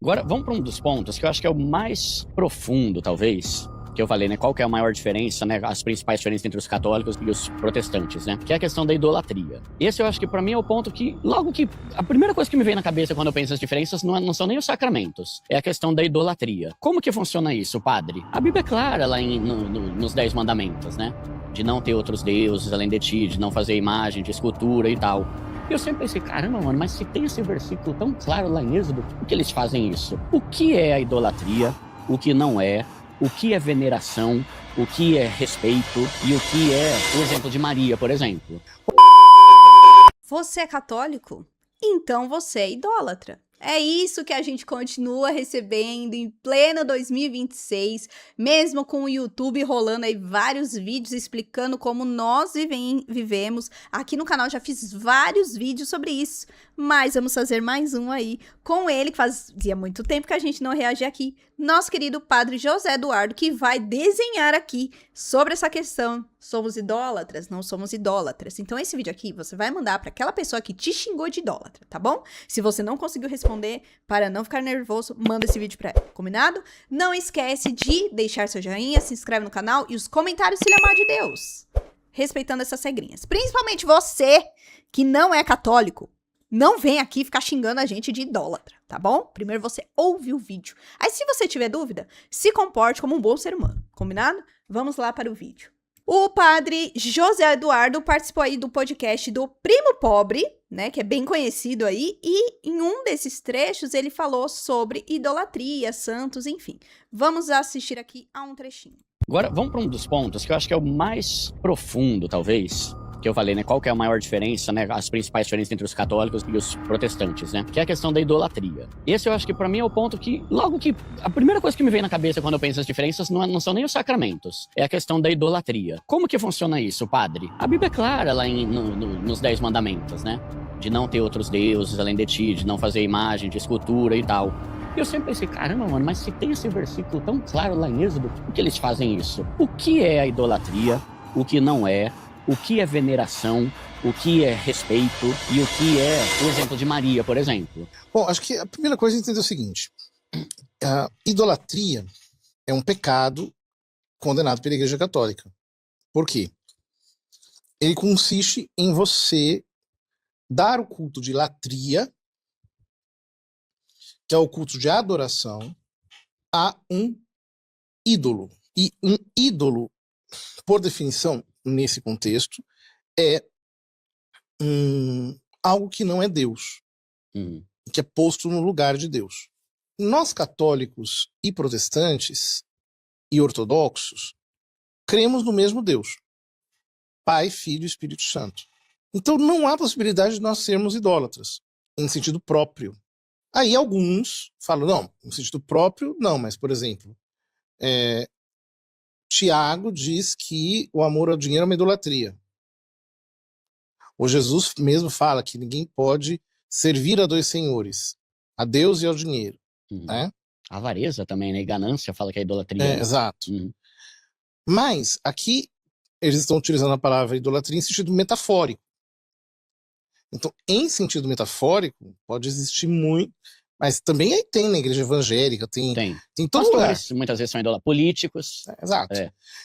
Agora, vamos para um dos pontos que eu acho que é o mais profundo, talvez, que eu falei, né? Qual que é a maior diferença, né? As principais diferenças entre os católicos e os protestantes, né? Que é a questão da idolatria. Esse eu acho que, para mim, é o ponto que, logo que... A primeira coisa que me vem na cabeça quando eu penso nas diferenças não são nem os sacramentos. É a questão da idolatria. Como que funciona isso, padre? A Bíblia é clara lá nos 10 mandamentos, né? De não ter outros deuses além de ti, de não fazer imagem, de escultura e tal. E eu sempre pensei, caramba, mano, mas se tem esse versículo tão claro lá em Êxodo, por que eles fazem isso? O que é a idolatria? O que não é? O que é veneração? O que é respeito? E o que é o exemplo de Maria, por exemplo? Você é católico? Então você é idólatra. É isso que a gente continua recebendo em pleno 2026, mesmo com o YouTube rolando aí vários vídeos explicando como nós vivemos. Aqui no canal já fiz vários vídeos sobre isso, mas vamos fazer mais um aí com ele, que fazia muito tempo que a gente não reagia aqui. Nosso querido padre José Eduardo, que vai desenhar aqui sobre essa questão. Somos idólatras? Não somos idólatras. Então esse vídeo aqui você vai mandar para aquela pessoa que te xingou de idólatra, tá bom? Se você não conseguiu responder, para não ficar nervoso, manda esse vídeo pra ela, combinado? Não esquece de deixar seu joinha, se inscreve no canal e os comentários, se lhe amar de Deus. Respeitando essas regrinhas. Principalmente você que não é católico. Não vem aqui ficar xingando a gente de idólatra, tá bom? Primeiro você ouve o vídeo. Aí se você tiver dúvida, se comporte como um bom ser humano, combinado? Vamos lá para o vídeo. O padre José Eduardo participou aí do podcast do Primo Pobre, né, que é bem conhecido aí, e em um desses trechos ele falou sobre idolatria, santos, enfim. Vamos assistir aqui a um trechinho. Agora, vamos para um dos pontos que eu acho que é o mais profundo, talvez, que eu falei, né? Qual que é a maior diferença, né? As principais diferenças entre os católicos e os protestantes, né? Que é a questão da idolatria. Esse eu acho que, para mim, é o ponto que, logo que... A primeira coisa que me vem na cabeça quando eu penso nas diferenças não são nem os sacramentos. É a questão da idolatria. Como que funciona isso, padre? A Bíblia é clara lá nos 10 mandamentos, né? De não ter outros deuses além de ti, de não fazer imagem, de escultura e tal. E eu sempre pensei, caramba, mano, mas se tem esse versículo tão claro lá em Êxodo, por que eles fazem isso? O que é a idolatria? O que não é? O que é veneração? O que é respeito? E o que é o exemplo de Maria, por exemplo? Bom, acho que a primeira coisa é entender o seguinte. A idolatria é um pecado condenado pela Igreja Católica. Por quê? Ele consiste em você dar o culto de latria, que é o culto de adoração, a um ídolo. E um ídolo, por definição, nesse contexto, é algo que não é Deus, que é posto no lugar de Deus. Nós católicos e protestantes e ortodoxos cremos no mesmo Deus, Pai, Filho e Espírito Santo. Então não há possibilidade de nós sermos idólatras, em sentido próprio. Aí alguns falam, não, em sentido próprio, não, mas, por exemplo, Tiago diz que o amor ao dinheiro é uma idolatria. O Jesus mesmo fala que ninguém pode servir a dois senhores, a Deus e ao dinheiro. Né? A avareza também, né? E ganância fala que é idolatria. Né? Exato. Mas aqui eles estão utilizando a palavra idolatria em sentido metafórico. Então, em sentido metafórico, pode existir muito, mas também aí tem na igreja evangélica, tem todo lugar. Muitas vezes são políticos. Exato.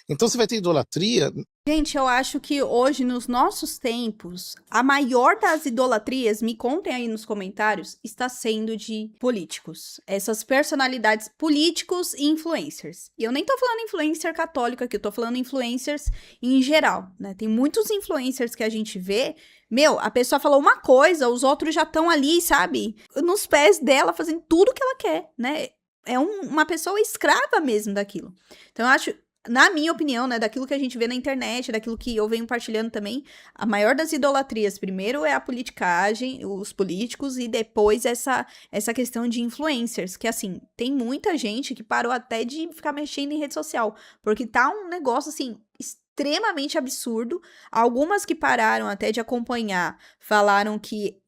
Então você vai ter idolatria. Gente, eu acho que hoje, nos nossos tempos, a maior das idolatrias, me contem aí nos comentários, está sendo de políticos. Essas personalidades políticos e influencers. E eu nem tô falando influencer católico aqui, eu tô falando influencers em geral, né? Tem muitos influencers que a gente vê, a pessoa falou uma coisa, os outros já estão ali, sabe? Nos pés dela, fazendo tudo que ela quer, né? É uma pessoa escrava mesmo daquilo. Então, eu acho... Na minha opinião, né, daquilo que a gente vê na internet, daquilo que eu venho partilhando também, a maior das idolatrias, primeiro é a politicagem, os políticos, e depois essa questão de influencers, que assim, tem muita gente que parou até de ficar mexendo em rede social, porque tá um negócio assim, extremamente absurdo. Algumas que pararam até de acompanhar, falaram que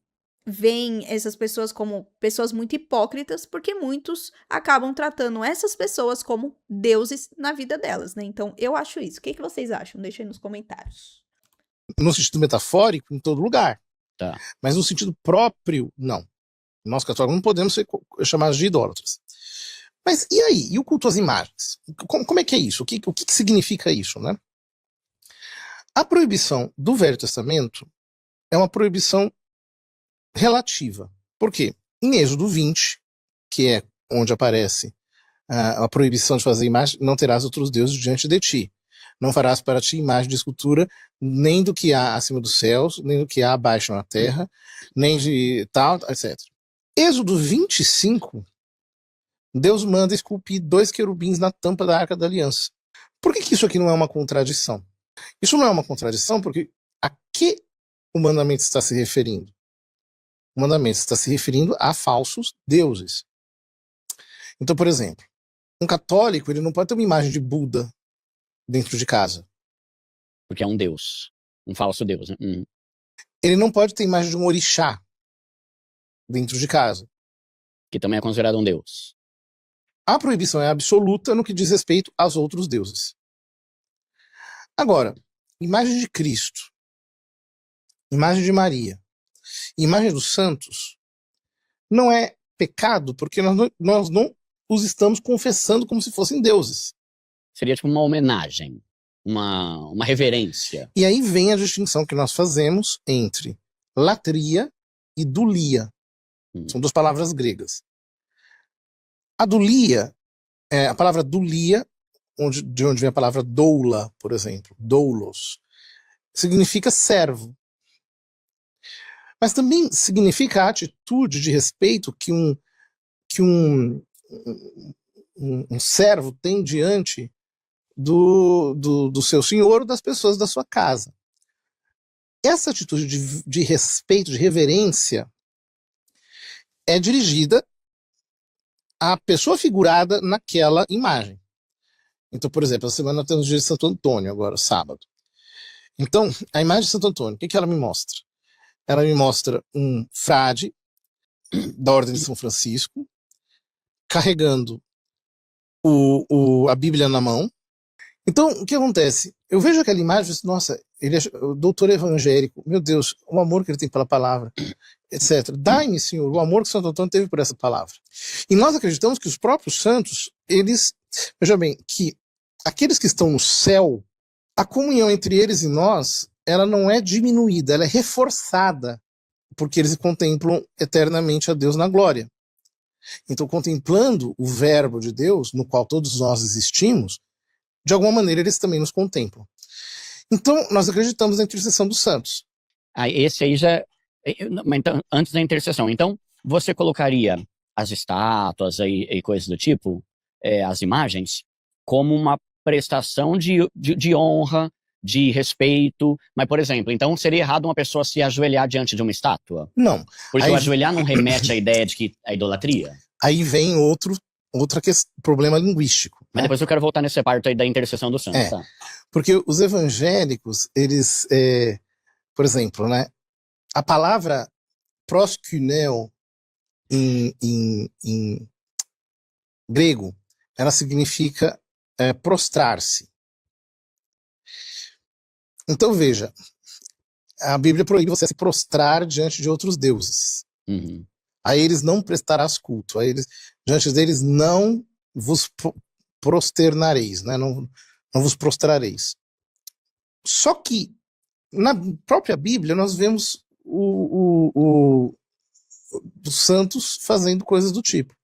veem essas pessoas como pessoas muito hipócritas, porque muitos acabam tratando essas pessoas como deuses na vida delas, né? Então, eu acho isso. O que vocês acham? Deixa aí nos comentários. No sentido metafórico, em todo lugar. Tá. Mas no sentido próprio, não. Nós católicos não podemos ser chamados de idólatras. Mas e aí? E o culto às imagens? Como é que é isso? O que significa isso, né? A proibição do Velho Testamento é uma proibição relativa. Por quê? Em Êxodo 20, que é onde aparece a proibição de fazer imagem, não terás outros deuses diante de ti. Não farás para ti imagem de escultura, nem do que há acima dos céus, nem do que há abaixo na terra, nem de tal, etc. Êxodo 25, Deus manda esculpir 2 querubins na tampa da Arca da Aliança. Por que isso aqui não é uma contradição? Isso não é uma contradição porque a que o mandamento está se referindo? O mandamento está se referindo a falsos deuses. Então, por exemplo, um católico ele não pode ter uma imagem de Buda dentro de casa. Porque é um deus. Um falso deus, né? Ele não pode ter imagem de um orixá dentro de casa. Que também é considerado um deus. A proibição é absoluta no que diz respeito aos outros deuses. Agora, imagem de Cristo, imagem de Maria, imagem dos santos, não é pecado porque nós não os estamos confessando como se fossem deuses. Seria tipo uma homenagem, uma reverência. E aí vem a distinção que nós fazemos entre latria e dulia. São 2 palavras gregas. A dulia, a palavra dulia, de onde vem a palavra doula, por exemplo, doulos, significa servo. Mas também significa a atitude de respeito que um servo tem diante do seu senhor ou das pessoas da sua casa. Essa atitude de respeito, de reverência, é dirigida à pessoa figurada naquela imagem. Então, por exemplo, essa semana nós temos o dia de Santo Antônio, agora, sábado. Então, a imagem de Santo Antônio, o que ela me mostra? Ela me mostra um frade da Ordem de São Francisco, carregando a Bíblia na mão. Então, o que acontece? Eu vejo aquela imagem e penso, nossa, ele é o doutor evangélico, meu Deus, o amor que ele tem pela palavra, etc. Dai-me, Senhor, o amor que Santo Antônio teve por essa palavra. E nós acreditamos que os próprios santos, veja bem, que aqueles que estão no céu, a comunhão entre eles e nós, ela não é diminuída, ela é reforçada, porque eles contemplam eternamente a Deus na glória. Então, contemplando o verbo de Deus, no qual todos nós existimos, de alguma maneira eles também nos contemplam. Então, nós acreditamos na intercessão dos santos. Esse aí já... Então, antes da intercessão. Então, você colocaria as estátuas e coisas do tipo, as imagens, como uma prestação de honra, de respeito. Mas, por exemplo, então seria errado uma pessoa se ajoelhar diante de uma estátua? Não. Porque o ajoelhar não remete à ideia de que a idolatria? Aí vem outro problema linguístico. Mas depois eu quero voltar nessa parte aí da intercessão do santo. Tá? Porque os evangélicos, eles, por exemplo, né, a palavra proskuneo em grego, ela significa prostrar-se. Então veja, a Bíblia proíbe você se prostrar diante de outros deuses. Uhum. A eles não prestarás culto, diante deles não vos prosternareis, né? Não vos prostrareis. Só que na própria Bíblia nós vemos os santos fazendo coisas do tipo.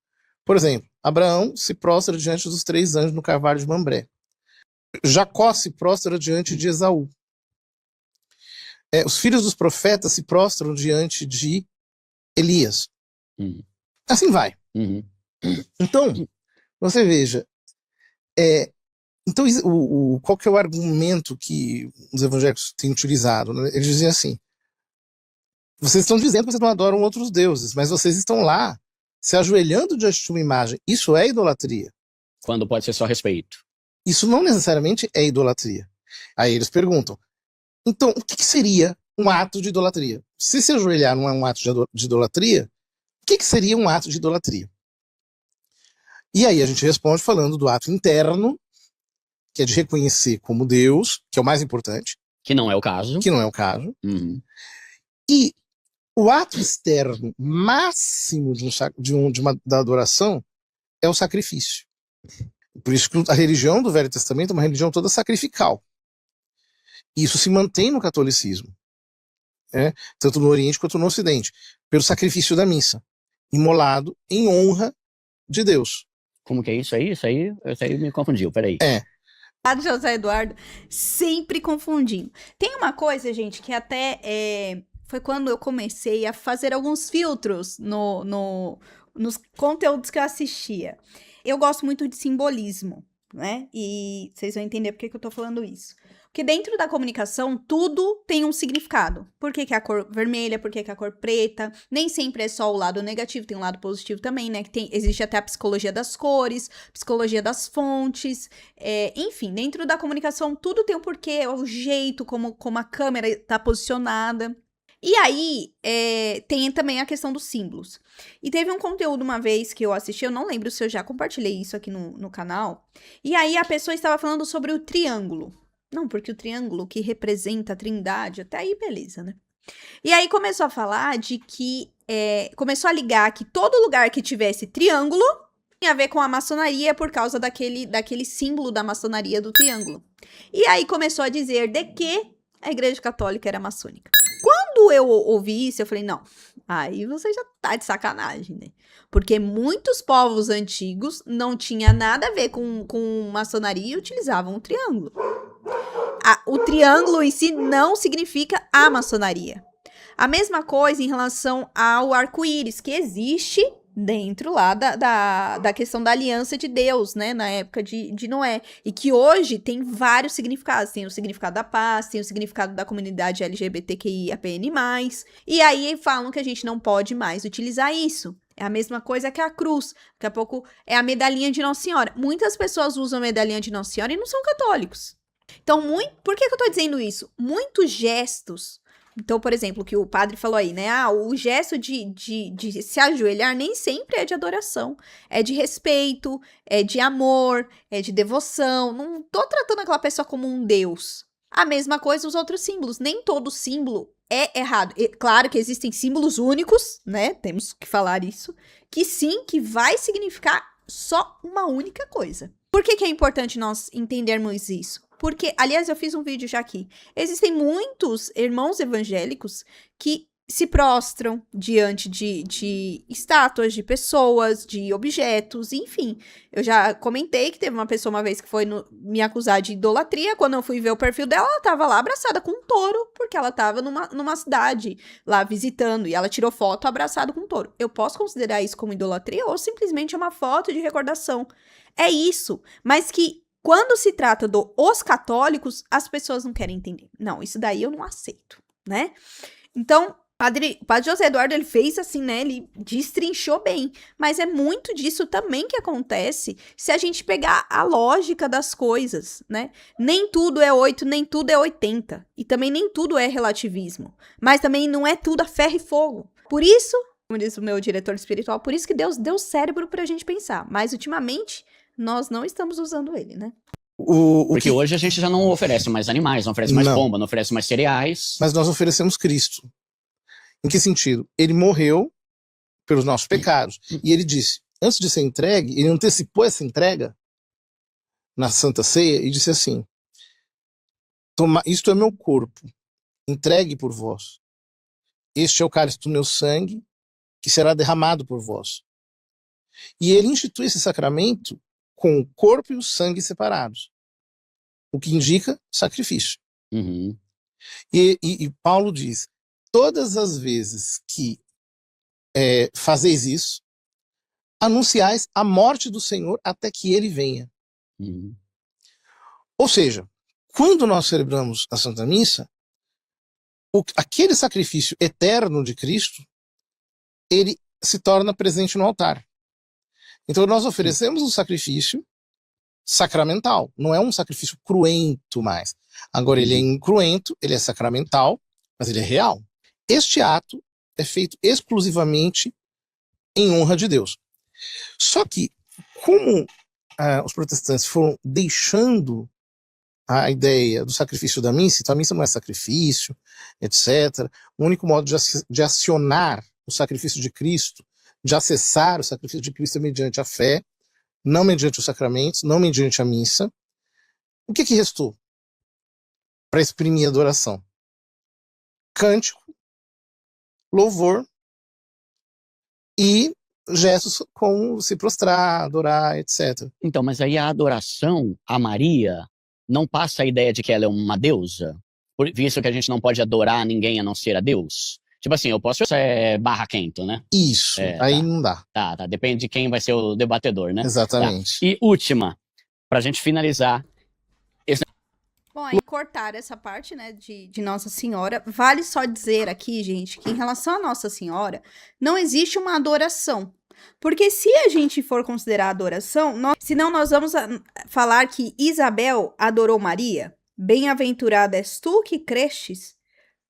Por exemplo, Abraão se prostra diante dos 3 anjos no carvalho de Mambré. Jacó se prostra diante de Esaú. Os filhos dos profetas se prostram diante de Elias. Uhum. Assim vai. Uhum. Então, você veja, então qual que é o argumento que os evangélicos têm utilizado? Né? Eles dizem assim, vocês estão dizendo que vocês não adoram outros deuses, mas vocês estão lá se ajoelhando diante de uma imagem. Isso é idolatria. Quando pode ser só respeito. Isso não necessariamente é idolatria. Aí eles perguntam, então o que seria um ato de idolatria? Se ajoelhar não é um ato de idolatria, o que seria um ato de idolatria? E aí a gente responde falando do ato interno, que é de reconhecer como Deus, que é o mais importante. Que não é o caso. Que não é o caso. Uhum. E O ato externo máximo da adoração é o sacrifício. Por isso que a religião do Velho Testamento é uma religião toda sacrificial. Isso se mantém no catolicismo, tanto no Oriente quanto no Ocidente, pelo sacrifício da missa, imolado em honra de Deus. Como que é isso aí? Isso aí me confundiu, peraí. Padre José Eduardo sempre confundindo. Tem uma coisa, gente, que até foi quando eu comecei a fazer alguns filtros nos conteúdos que eu assistia. Eu gosto muito de simbolismo, né? E vocês vão entender por que eu tô falando isso. Porque dentro da comunicação, tudo tem um significado. Por que a cor vermelha? Por que a cor preta? Nem sempre é só o lado negativo, tem um lado positivo também, né? Que existe até a psicologia das cores, psicologia das fontes. Enfim, dentro da comunicação, tudo tem um porquê, o jeito como a câmera está posicionada. E aí, tem também a questão dos símbolos. E teve um conteúdo uma vez que eu assisti, eu não lembro se eu já compartilhei isso aqui no canal. E aí a pessoa estava falando sobre o triângulo. Não, porque o triângulo que representa a trindade, até aí beleza, né? E aí começou a falar de que, começou a ligar que todo lugar que tivesse triângulo tinha a ver com a maçonaria por causa daquele símbolo da maçonaria do triângulo. E aí começou a dizer de que a Igreja Católica era maçônica. Quando eu ouvi isso, eu falei, não, aí você já tá de sacanagem, né? Porque muitos povos antigos não tinha nada a ver com maçonaria e utilizavam o triângulo. O triângulo em si não significa a maçonaria. A mesma coisa em relação ao arco-íris, que existe dentro lá da questão da aliança de Deus, né, na época de Noé, e que hoje tem vários significados, tem o significado da paz, tem o significado da comunidade LGBTQIAPN+, e aí falam que a gente não pode mais utilizar isso. É a mesma coisa que a cruz, daqui a pouco é a medalhinha de Nossa Senhora. Muitas pessoas usam a medalhinha de Nossa Senhora e não são católicos. Então, por que eu tô dizendo isso? Muitos gestos. Então, por exemplo, o que o padre falou aí, né? O gesto de se ajoelhar nem sempre é de adoração. É de respeito, é de amor, é de devoção. Não tô tratando aquela pessoa como um deus. A mesma coisa os outros símbolos. Nem todo símbolo é errado. Claro que existem símbolos únicos, né? Temos que falar isso. Que sim, que vai significar só uma única coisa. Por que é importante nós entendermos isso? Porque, aliás, eu fiz um vídeo já aqui. Existem muitos irmãos evangélicos que se prostram diante de estátuas, de pessoas, de objetos, enfim. Eu já comentei que teve uma pessoa uma vez que foi me acusar de idolatria. Quando eu fui ver o perfil dela, ela estava lá abraçada com um touro, porque ela estava numa cidade lá visitando, e ela tirou foto abraçada com um touro. Eu posso considerar isso como idolatria ou simplesmente uma foto de recordação? É isso, mas que quando se trata dos católicos, as pessoas não querem entender. Não, isso daí eu não aceito, né? Então, o padre José Eduardo, ele fez assim, né? Ele destrinchou bem. Mas é muito disso também que acontece se a gente pegar a lógica das coisas, né? Nem tudo é 8, nem tudo é 80. E também nem tudo é relativismo. Mas também não é tudo a ferro e fogo. Por isso, como diz o meu diretor espiritual, por isso que Deus deu cérebro pra gente pensar. Mas, ultimamente, nós não estamos usando ele, né? Porque hoje a gente já não oferece mais animais, não oferece mais pomba, não oferece mais cereais. Mas nós oferecemos Cristo. Em que sentido? Ele morreu pelos nossos pecados. E ele disse, antes de ser entregue, ele antecipou essa entrega na Santa Ceia e disse assim, isto é meu corpo, entregue por vós. Este é o cálice do meu sangue, que será derramado por vós. E ele institui esse sacramento com o corpo e o sangue separados, o que indica sacrifício. Uhum. E Paulo diz, todas as vezes que fazeis isso, anunciais a morte do Senhor até que ele venha. Uhum. Ou seja, quando nós celebramos a Santa Missa, aquele sacrifício eterno de Cristo, ele se torna presente no altar. Então nós oferecemos um sacrifício sacramental, não é um sacrifício cruento mais. Agora ele é incruento, ele é sacramental, mas ele é real. Este ato é feito exclusivamente em honra de Deus. Só que, como os protestantes foram deixando a ideia do sacrifício da missa, então a missa não é sacrifício, etc. O único modo de acionar o sacrifício de Cristo, de acessar o sacrifício de Cristo é mediante a fé, não mediante os sacramentos, não mediante a missa. O que restou para exprimir a adoração? Cântico, louvor e gestos como se prostrar, adorar, etc. Então, mas aí a adoração a Maria não passa a ideia de que ela é uma deusa? Visto que a gente não pode adorar ninguém a não ser a Deus? Tipo assim, eu posso ser barra quento, né? Isso, aí não dá. Tá, depende de quem vai ser o debatedor, né? Exatamente. Tá. E última, pra gente finalizar. Bom, aí cortar essa parte, né, de Nossa Senhora. Vale só dizer aqui, gente, que em relação a Nossa Senhora, não existe uma adoração. Porque se a gente for considerar adoração, senão nós vamos falar que Isabel adorou Maria. Bem-aventurada és tu que crestes,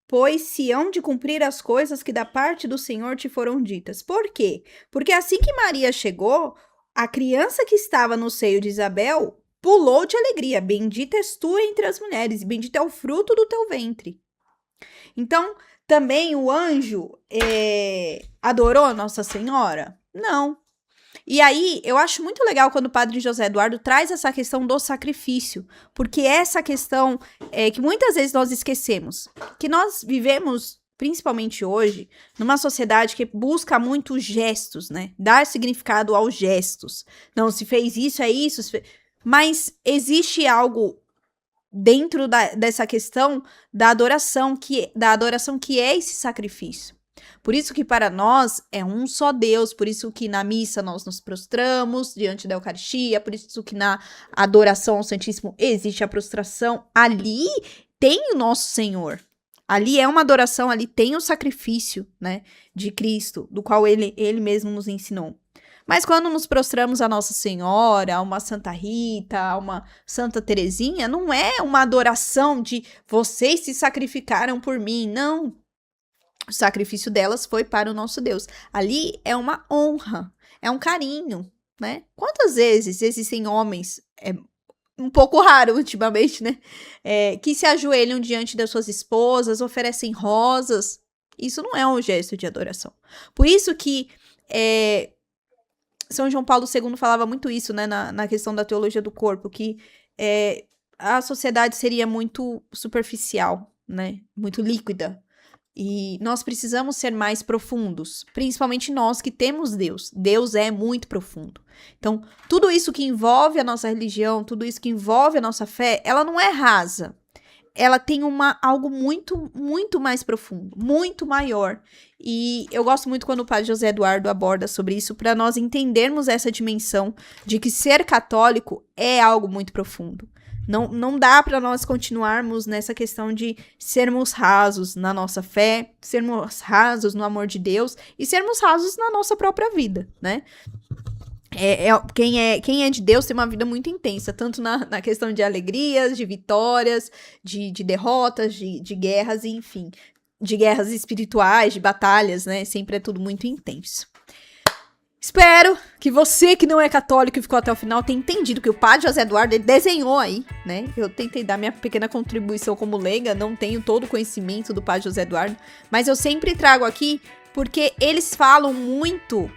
pois se hão de cumprir as coisas que da parte do Senhor te foram ditas. Por quê? Porque assim que Maria chegou, a criança que estava no seio de Isabel pulou de alegria. Bendita és tu entre as mulheres, e bendito é o fruto do teu ventre. Então, também o anjo adorou Nossa Senhora? Não. E aí, eu acho muito legal quando o padre José Eduardo traz essa questão do sacrifício, porque essa questão que muitas vezes nós esquecemos, que nós vivemos, principalmente hoje, numa sociedade que busca muito gestos, né? Dar significado aos gestos. Não, se fez isso, é isso. Mas existe algo dentro dessa questão da adoração que é esse sacrifício. Por isso que para nós é um só Deus, por isso que na missa nós nos prostramos diante da Eucaristia, por isso que na adoração ao Santíssimo existe a prostração. Ali tem o nosso Senhor. Ali é uma adoração, ali tem o sacrifício, né, de Cristo, do qual ele mesmo nos ensinou. Mas quando nos prostramos a Nossa Senhora, a uma Santa Rita, a uma Santa Teresinha, não é uma adoração de vocês se sacrificaram por mim, não. O sacrifício delas foi para o nosso Deus. Ali é uma honra, é um carinho, né? Quantas vezes existem homens, um pouco raro ultimamente, né? Que se ajoelham diante das suas esposas, oferecem rosas. Isso não é um gesto de adoração. Por isso que São João Paulo II falava muito isso, né? Na questão da teologia do corpo, que a sociedade seria muito superficial, né? Muito líquida. E nós precisamos ser mais profundos, principalmente nós que temos Deus. Deus é muito profundo. Então, tudo isso que envolve a nossa religião, tudo isso que envolve a nossa fé, ela não é rasa. Ela tem algo muito, muito mais profundo, muito maior. E eu gosto muito quando o padre José Eduardo aborda sobre isso, para nós entendermos essa dimensão de que ser católico é algo muito profundo. Não dá para nós continuarmos nessa questão de sermos rasos na nossa fé, sermos rasos no amor de Deus e sermos rasos na nossa própria vida, né? Quem é de Deus tem uma vida muito intensa, tanto na questão de alegrias, de vitórias, de derrotas, de guerras, enfim, de guerras espirituais, de batalhas, né? Sempre é tudo muito intenso. Espero que você que não é católico e ficou até o final tenha entendido que o padre José Eduardo ele desenhou aí, né? Eu tentei dar minha pequena contribuição como leiga, não tenho todo o conhecimento do padre José Eduardo, mas eu sempre trago aqui porque eles falam muito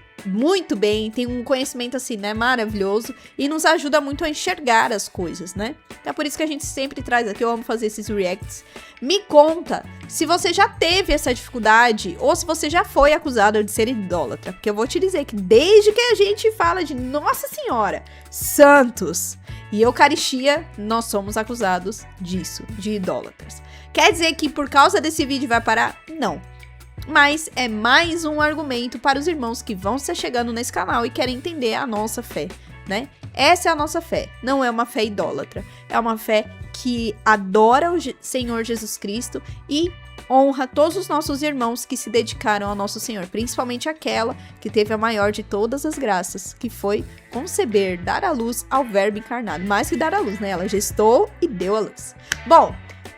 bem, tem um conhecimento assim, né, maravilhoso e nos ajuda muito a enxergar as coisas, né? Então é por isso que a gente sempre traz aqui, eu amo fazer esses reacts. Me conta se você já teve essa dificuldade ou se você já foi acusado de ser idólatra, porque eu vou te dizer que desde que a gente fala de Nossa Senhora, santos e Eucaristia, nós somos acusados disso, de idólatras. Quer dizer que por causa desse vídeo vai parar? Não. Mas é mais um argumento para os irmãos que vão se chegando nesse canal e querem entender a nossa fé, né? Essa é a nossa fé, não é uma fé idólatra, é uma fé que adora o Senhor Jesus Cristo e honra todos os nossos irmãos que se dedicaram ao nosso Senhor, principalmente aquela que teve a maior de todas as graças, que foi conceber, dar à luz ao Verbo encarnado. Mais que dar à luz, né? Ela gestou e deu à luz. Bom,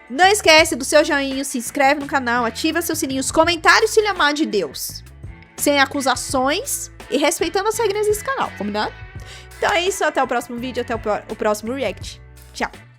não esquece do seu joinha, se inscreve no canal, ativa seus sininhos, comentários se lhe amar de Deus, sem acusações e respeitando as regras desse canal, combinado? Então é isso, até o próximo vídeo, até o próximo react. Tchau!